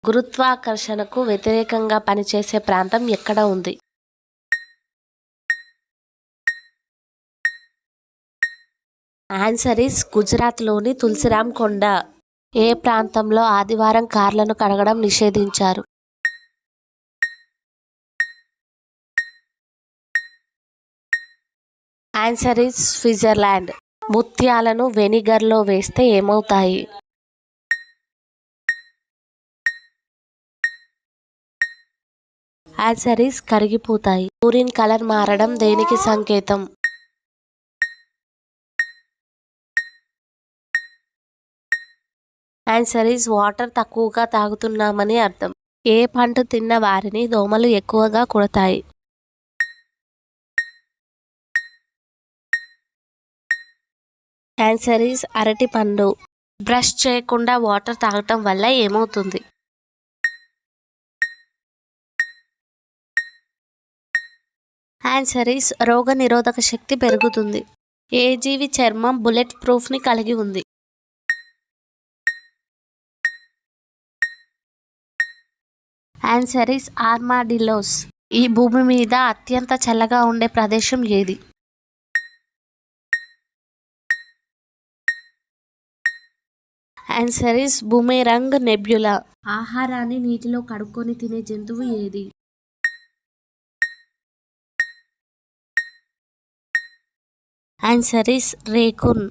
గురుత్వాకర్షణకు వ్యతిరేకంగా పనిచేసే ప్రాంతం ఎక్కడ ఉంది? ఆన్సర్ ఈస్ గుజరాత్లోని తులసిరామ్ కొండ. ఏ ప్రాంతంలో ఆదివారం కార్లను కడగడం నిషేధించారు? Answer is Switzerland. ముత్యాలను వెనిగర్లో వేస్తే ఏమవుతాయి? ఆన్సర్ ఈస్ కరిగిపోతాయి. యూరిన్ కలర్ మారడం దేనికి సంకేతం? ఆన్సర్ ఈస్ వాటర్ తక్కువగా తాగుతున్నామని అర్థం. ఏ పంట తిన్న వారిని దోమలు ఎక్కువగా కుడతాయి? ఆన్సర్ ఈస్ అరటి పండు. బ్రష్ చేయకుండా వాటర్ తాగటం వల్ల ఏమవుతుంది? ఆన్సర్ ఈస్ రోగనిరోధక శక్తి పెరుగుతుంది. ఏ జీవి చర్మం బుల్లెట్ ప్రూఫ్ని కలిగి ఉంది? Answer is armadillos. ఈ భూమి మీద అత్యంత చల్లగా ఉండే ప్రదేశం ఏది? Answer is boomerang nebula. ఆహారాన్ని నీటిలో కడుక్కొని తినే జంతువు ఏది? Answer is raccoon.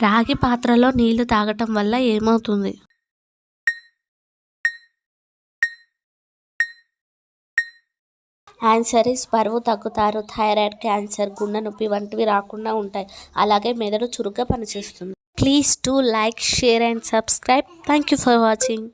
రాగి పాత్రలో నీళ్లు తాగటం వల్ల ఏమవుతుంది? ఆన్సర్ ఈస్ బరువు తగ్గుతారు. థైరాయిడ్, క్యాన్సర్, గుండె నొప్పి వంటివి రాకుండా ఉంటాయి. అలాగే మెదడు చురుగ్గా పనిచేస్తుంది. Please to like, share and subscribe. Thank you for watching.